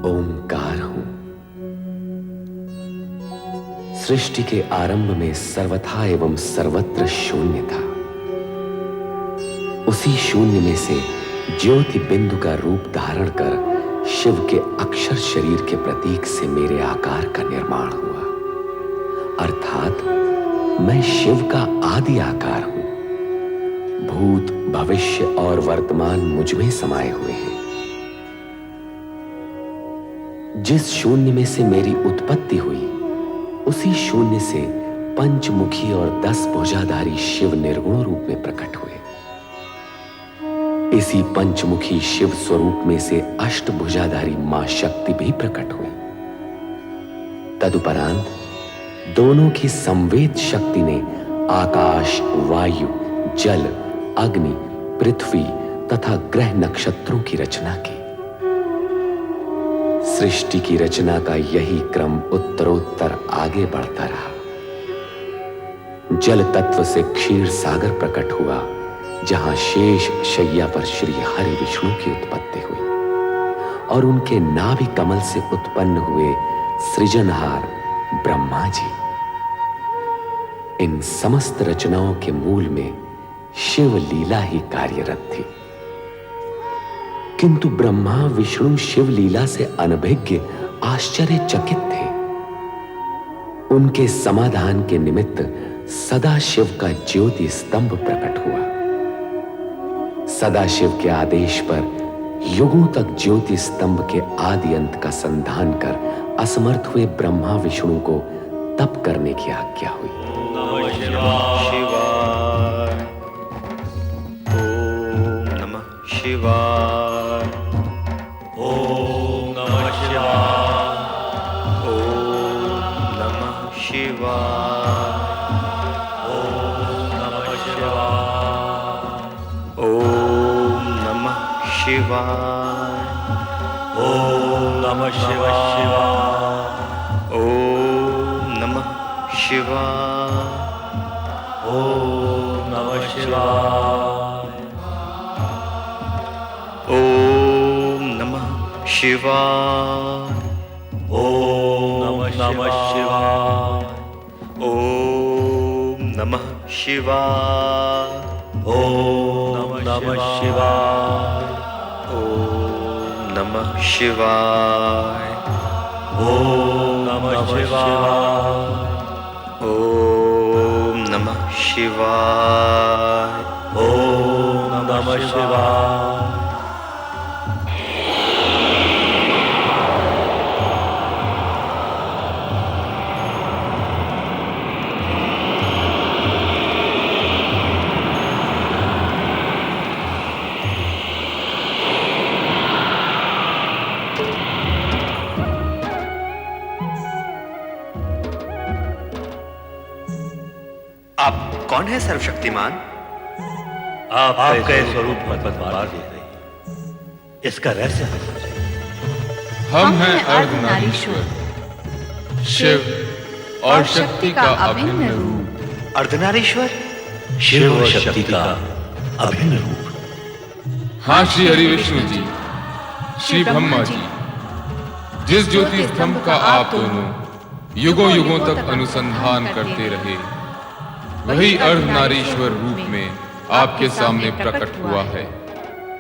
ओंकार हूं। सृष्टि के आरंभ में सर्वथा एवं सर्वत्र शून्य था। उसी शून्य में से ज्योति बिंदु का रूप धारण कर शिव के अक्षर शरीर के प्रतीक से मेरे आकार का निर्माण हुआ, अर्थात मैं शिव का आदि आकार हूं। भूत, भविष्य और वर्तमान मुझ में समाये हुए हैं। जिस शून्य में से मेरी उत्पत्ति हुई, उसी शून्य से पंचमुखी और 10 भुजाधारी शिव निर्गुण रूप में प्रकट हुए। इसी पंचमुखी शिव स्वरूप में से अष्टभुजाधारी मां शक्ति भी प्रकट हुई। तदुपरांत दोनों की संवेद शक्ति ने आकाश, वायु, जल, अग्नि, पृथ्वी तथा ग्रह नक्षत्रों की रचना की। सृष्टि की रचना का यही क्रम उत्तरोत्तर आगे बढ़ता रहा। जल तत्व से क्षीर सागर प्रकट हुआ, जहां शेष शैया पर श्री हरि विष्णु की उत्पत्ति हुई और उनके नाभि कमल से उत्पन्न हुए सृजनहार ब्रह्मा जी। इन समस्त रचनाओं के मूल में शिव लीला ही कार्यरत थी, किंतु ब्रह्मा विष्णु शिव लीला से अनभिज्ञ आश्चर्यचकित थे। उनके समाधान के निमित्त सदाशिव का ज्योति स्तंभ प्रकट हुआ। सदाशिव के आदेश पर युगों तक ज्योति स्तंभ के आदि अंत का संधान कर असमर्थ हुए ब्रह्मा विष्णु को तप करने की आज्ञा हुई। नमः शिवाय। ओम नमः शिवाय। ओम नमः शिवाय। ओम नमः शिवाय। ओम नमः शिवाय। ओम नमः शिवाय। ओम नमः शिवाय। ओम नमः शिवाय। ओम नमः शिवाय। ओम नमः शिवाय। ओम नमः शिवाय। ओम नमः शिवाय। ओम नमः शिवाय। ओम नमः शिवाय। ओम नमः शिवाय। ओम नमः शिवाय। ओम नमः शिवाय। आप कौन है सर्वशक्तिमान? आपके स्वरूप पर बदलाव दे रही, इसका रहस्य बताइए। हम हैं अर्धनारीश्वर, शिव और शक्ति का अभिन्न रूप। अर्धनारीश्वर? शिव और शक्ति का अभिन्न रूप। हाँ श्री हरि विष्णु जी, श्री ब्रह्मा जी, जिस ज्योति स्तंभ का आप दोनों युगों युगों तक अनुसंधान करते रहे, वही अर्धनारीश्वर रूप में आपके सामने प्रकट हुआ है।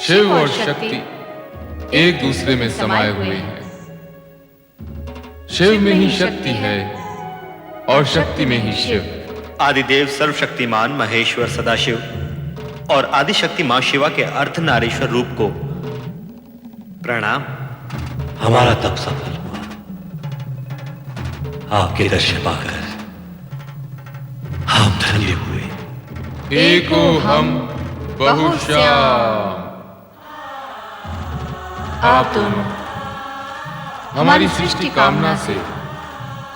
शिव और शक्ति एक दूसरे में समाये हुए हैं। शिव में ही शक्ति है और शक्ति में ही शिव। आदिदेव सर्वशक्तिमान महेश्वर सदाशिव और आदिशक्ति मां शिवा के अर्धनारीश्वर रूप को प्रणाम। हमारा तप सफल हुआ। आपके दर्शन पाकर हम धन्य हुए। एको हम बहुश्याम। आप दोनों हमारी सृष्टि कामना से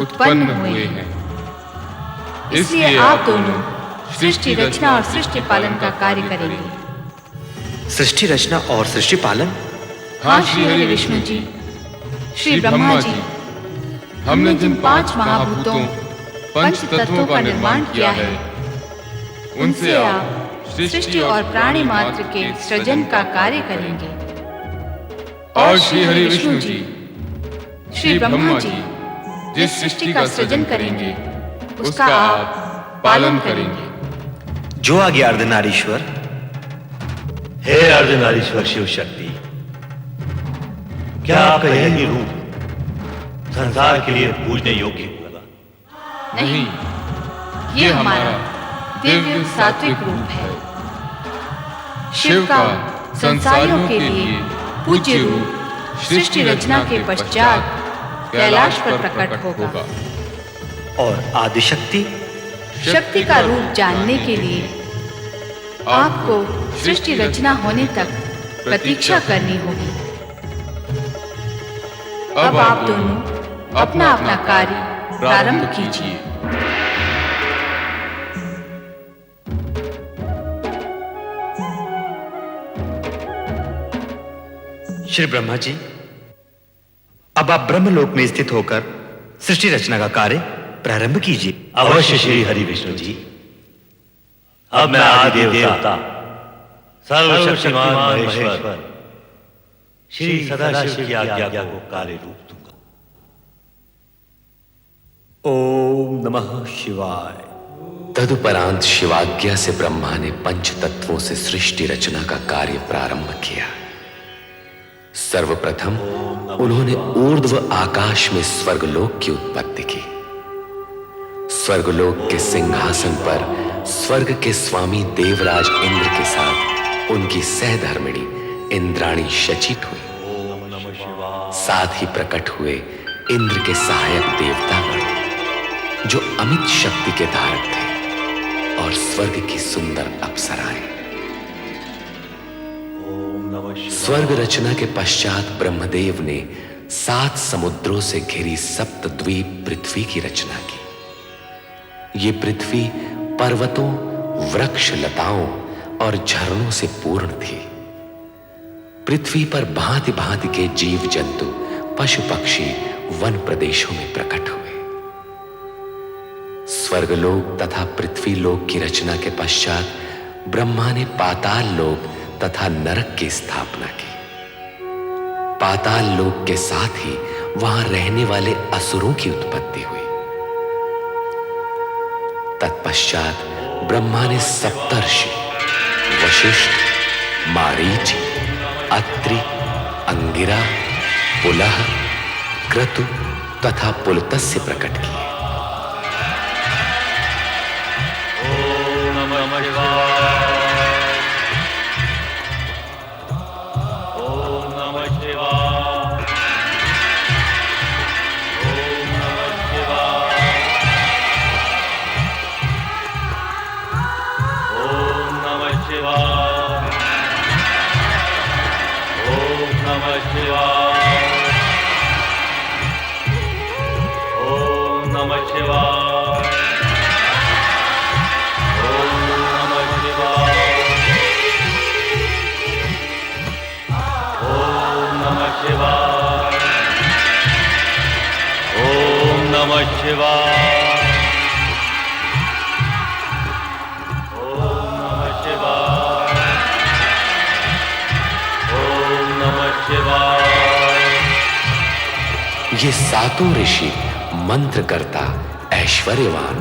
उत्पन्न हुए हैं, इसलिए आप दोनों सृष्टि रचना और सृष्टि पालन का कार्य करेंगे। सृष्टि रचना और सृष्टि पालन? हाँ श्री हरि विष्णु जी, श्री ब्रह्मा जी, हमने जिन 5 महाभूतों, पंच तत्वों का निर्माण किया है, उनसे आप सृष्टि और प्राणी मात्र के सृजन का कार्य करेंगे। और श्री हरि विष्णु जी, श्री ब्रह्मा जी जिस सृष्टि का सृजन करेंगे उसका आप पालन करेंगे। जो आगे अर्धनारीश्वर, हे अर्धनारीश्वर शिव शक्ति, क्या आपका यही रूप संसार के लिए पूजने योग्य होगा? नहीं, ये हमारा दिव्य सात्विक रूप है। शिव का संसारियों के लिए पूज्य रूप सृष्टि रचना के पश्चात कैलाश पर प्रकट होगा। और आदिशक्ति शक्ति का रूप जानने के लिए आपको सृष्टि रचना होने तक प्रतीक्षा करनी होगी। अब आप दोनों अपना अपना कार्य प्रारंभ कीजिए। श्री ब्रह्मा जी, अब आप ब्रह्मलोक में स्थित होकर सृष्टि रचना का कार्य प्रारंभ कीजिए। अवश्य श्री हरि विष्णु जी। अब मैं आदि देवता सर्वशक्तिमान महेश्वर श्री सदाशिव की आज्ञा को कार्य रूप दूंगा। ओम नमः शिवाय। तदुपरांत शिवाज्ञा से ब्रह्मा ने पंच तत्वों से सृष्टि रचना का कार्य प्रारंभ किया। सर्वप्रथम उन्होंने ऊर्ध्व आकाश में स्वर्गलोक की उत्पत्ति की। स्वर्गलोक के सिंहासन पर स्वर्ग के स्वामी देवराज इंद्र के साथ उनकी सहधर्मिणी इंद्राणी शचित हुई। साथ ही प्रकट हुए इंद्र के सहायक देवतागण जो अमित शक्ति के धारक थे, और स्वर्ग की सुंदर अप्सराएं। स्वर्ग रचना के पश्चात ब्रह्मदेव ने 7 समुद्रों से घिरी सप्तद्वीप पृथ्वी की रचना की। ये पृथ्वी पर्वतों, वृक्ष, लताओं और झरनों से पूर्ण थी। पृथ्वी पर भांति भांति के जीव जंतु, पशु पक्षी वन प्रदेशों में प्रकट हुए। स्वर्गलोक तथा पृथ्वी लोक की रचना के पश्चात ब्रह्मा ने पाताल लोक तथा नरक की स्थापना की। पाताल लोक के साथ ही वहां रहने वाले असुरों की उत्पत्ति हुई। तत्पश्चात ब्रह्मा ने सप्तर्षि वशिष्ठ, मारीच, अत्रि, अंगिरा, पुलह, क्रतु तथा पुलत्स्य प्रकट किए। ओम नमः शिवाय। ओम नमः शिवाय। ओम नमः शिवाय। ओम नमः शिवाय। ओम नमः शिवाय। ओम नमः शिवाय। ओम नमः शिवाय। ओम नमः शिवाय। ओम नमः शिवाय। ये सातों ऋषि मंत्रकर्ता, ऐश्वर्यवान,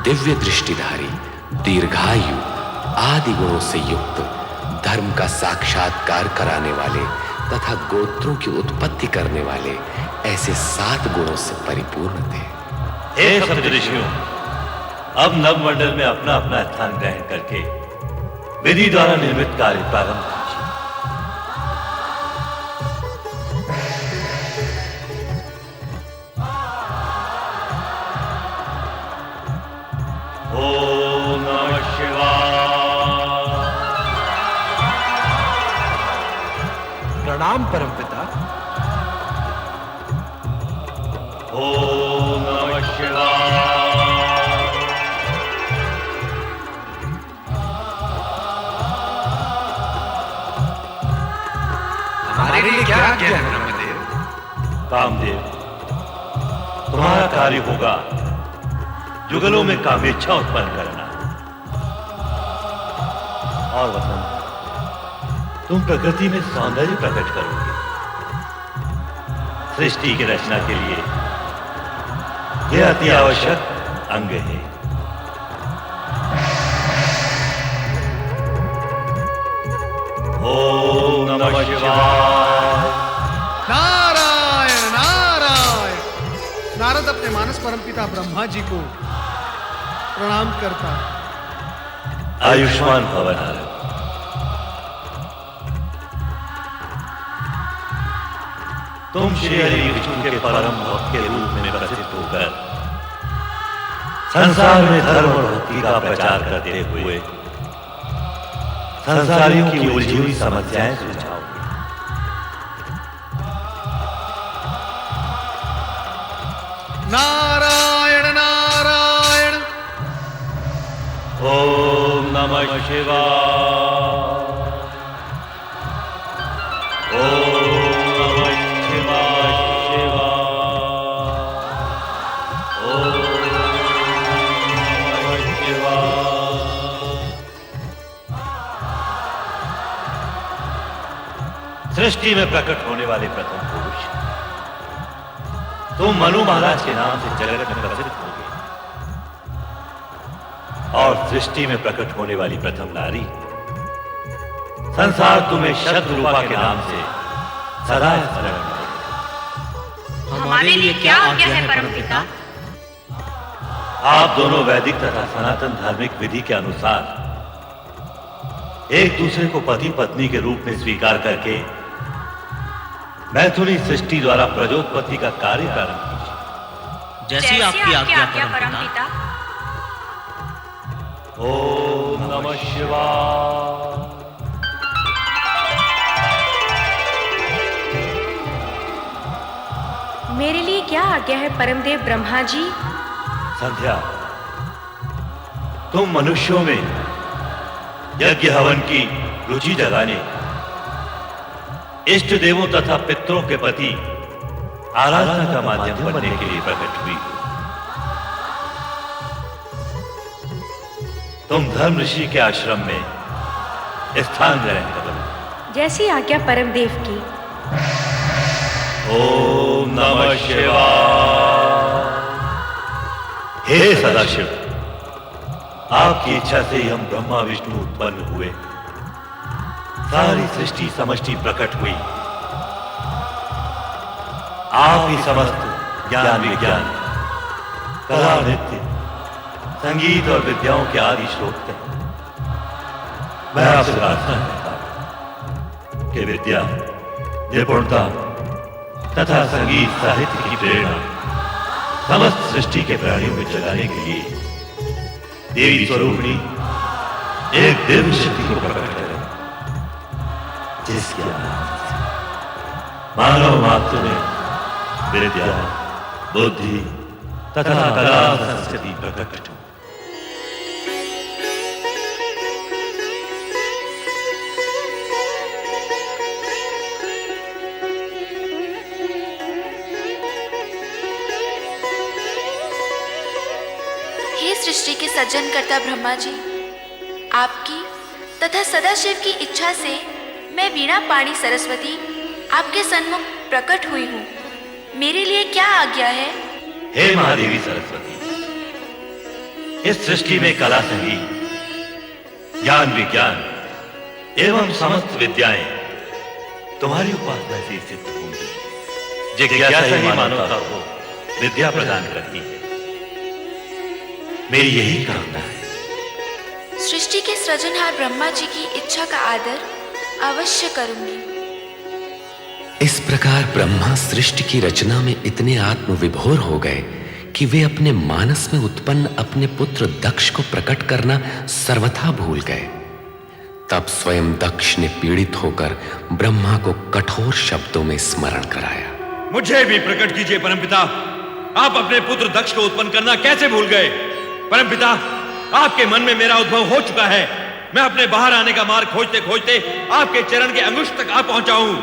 दिव्य दृष्टिधारी, दीर्घायु आदि गुणों से युक्त, धर्म का साक्षात्कार कराने वाले तथा गोत्रों की उत्पत्ति करने वाले ऐसे 7 गुणों से परिपूर्ण थे। हे सप्तऋषियों, अब नवमंडल में अपना अपना स्थान ग्रहण करके विधि द्वारा निर्मित कार्य प्रारंभ कीजिए। ओम नमः शिवाय। प्रणाम परमपिता। ओम नमः शिवाय। हमारे लिए क्या आज्ञा है ब्रह्मदेव? कामदेव, तुम्हारा कार्य होगा जुगलों में कामेच्छा उत्पन्न करना। और वसंत, तुम प्रकृति में सौंदर्य प्रकट करोगे। सृष्टि की रचना के लिए यह अति आवश्यक अंग है। ओम नमः शिवाय। नारायण नारायण। नारद अपने मानस परमपिता ब्रह्मा जी को प्रणाम करता। आयुष्मान भव नारद। तुम श्री हरि विष्णु के परम भक्त के रूप में प्रसिद्ध होकर संसार में धर्म और भक्ति का प्रचार करते हुए संसारियों की उलझी हुई समस्याएं सुलझाओगे। नारायण नारायण। ओम नमः शिवाय। ओम नमः शिवाय शिवाय। ओम नमः शिवाय। सृष्टि में प्रकट होने वाले प्रथम पुरुष तुम मनु महाराज के नाम से जगत में प्रसिद्ध होगे और सृष्टि में प्रकट होने वाली प्रथम नारी संसार तुम्हें शतरूपा के नाम से सदा स्मरण करेगा। हमारे लिए क्या आज्ञा है परमपिता? आप दोनों वैदिक तथा सनातन धार्मिक विधि के अनुसार एक दूसरे को पति पत्नी के रूप में स्वीकार करके मैथुनी सृष्टि द्वारा प्रजोत्पत्ति का कार्य प्रारंभ कीजिए। जैसी आपकी आज्ञा परमपिता। ओम नमः शिवाय। मेरे लिए क्या आज्ञा है परमदेव ब्रह्मा जी? संध्या, तुम मनुष्यों में यज्ञ हवन की रुचि जगाने इष्ट देवों तथा पितरों के प्रति आराधना का माध्यम बनने के लिए प्रकट हुई। तुम धर्म ऋषि के आश्रम में स्थान ग्रहण करो। जैसी आज्ञा परमदेव की। ओम नमः शिवाय। हे सदाशिव, आपकी इच्छा से ही हम ब्रह्मा विष्णु उत्पन्न हुए। सारी सृष्टि समष्टि प्रकट हुई। आप ही समस्त ज्ञान विज्ञान कला नृत्य संगीत और विद्याओं के आदि स्रोत हैं। मैं आपसे प्रार्थना करता हूं कि विद्या, निपुणता तथा संगीत साहित्य की प्रेरणा समस्त सृष्टि के प्राणियों में जगाने के लिए देवी स्वरूपिणी एक दिव्य शक्ति को प्रकट करें, जिसके मानव मात्र में विद्या, बुद्धि तथा कला संस्कृति प्रकट हो। हे सृष्टि के सज्जनकर्ता ब्रह्मा जी, आपकी तथा सदाशिव की इच्छा से मैं वीणा पाणी सरस्वती आपके सन्मुख प्रकट हुई हूँ। मेरे लिए क्या आज्ञा है? हे महादेवी सरस्वती, इस सृष्टि में कला संगीत, ज्ञान विज्ञान एवं समस्त विद्याएं तुम्हारी उपासना से सिद्ध होंगी। जिज्ञासा ही मानवता को विद्या प्रदान करती है। मेरी यही कामना है। सृष्टि के सृजनहार ब्रह्मा जी की इच्छा का आदर अवश्य करूंगी। इस प्रकार ब्रह्मा सृष्टि की रचना में इतने आत्मविभोर हो गए कि वे अपने मानस में उत्पन्न अपने पुत्र दक्ष को प्रकट करना सर्वथा भूल गए। तब स्वयं दक्ष ने पीड़ित होकर ब्रह्मा को कठोर शब्दों में स्मरण कराया। मुझे भी प्रकट कीजिए परमपिता। आप अपने पुत्र दक्ष को उत्पन्न करना कैसे भूल गए? परमपिता, आपके मन में मेरा उद्भव हो चुका है। मैं अपने बाहर आने का मार्ग खोजते खोजते आपके चरण के अंगुष्ठ तक आ पहुंचा हूं।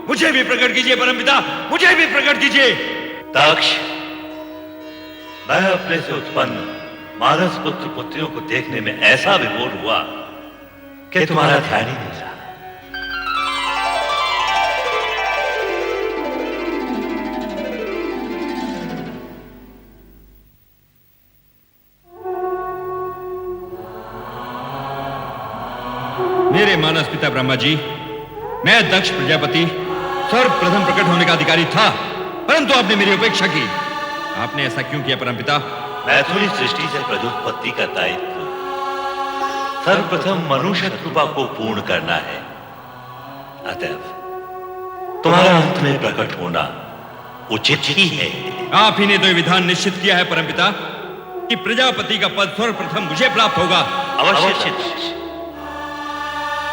मुझे भी प्रकट कीजिए परमपिता, मुझे भी प्रकट कीजिए। दक्ष, मैं अपने से उत्पन्न मानस पुत्र पुत्रियों को देखने में ऐसा विभोर हुआ कि तुम्हारा ध्यान ही नहीं रहा। है ब्रह्मा जी, मैं दक्ष प्रजापति सर्वप्रथम प्रकट होने का अधिकारी था, परंतु आपने मेरी उपेक्षा की। आपने ऐसा क्यों किया परमपिता? मैथुनी सृष्टि से प्रजोत्पत्ति का दायित्व सर्वप्रथम मनुष्य कृपा को पूर्ण करना है। अतएव तुम्हारा अंत में प्रकट होना उचित ही है। आप ही ने तो ये विधान निश्चित किया है परमपिता कि प्रजापति का पद सर्वप्रथम मुझे प्राप्त होगा। अवश्य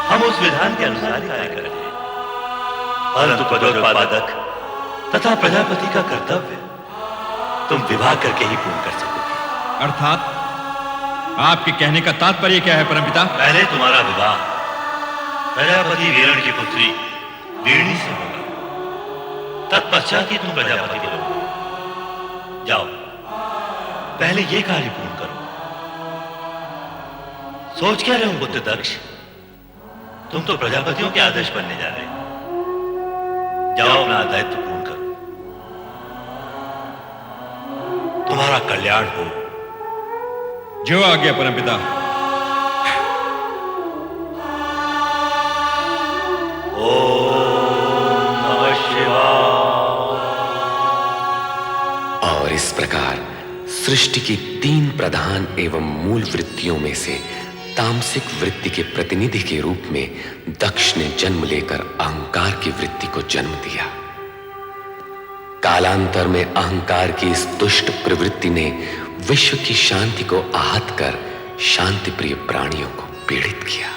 हम उस विधान के अनुसार ही कार्य करेंगे, परंतु पदोत्पादक तथा प्रजापति का कर्तव्य तुम विवाह करके ही पूर्ण कर सकोगे। अर्थात आपके कहने का तात्पर्य क्या है परमपिता? पहले तुम्हारा विवाह प्रजापति वीरण की पुत्री वीरणी से होगा, तत्पश्चात ही तुम प्रजापति बनोगे। जाओ, पहले ये कार्य पूर्ण करो। सोच क्या रहे हो पुत्र दक्ष, तुम तो प्रजापतियों के आदर्श बनने जा रहे हो। जाओ, अपना दायित्व पूर्ण करो। तुम्हारा कल्याण हो। जो आज्ञा परमपिता। ओम नमः शिवाय। और इस प्रकार सृष्टि की 3 प्रधान एवं मूल वृत्तियों में से तामसिक वृत्ति के प्रतिनिधि के रूप में दक्ष ने जन्म लेकर अहंकार की वृत्ति को जन्म दिया। कालांतर में अहंकार की इस दुष्ट प्रवृत्ति ने विश्व की शांति को आहत कर शांति प्रिय प्राणियों को पीड़ित किया।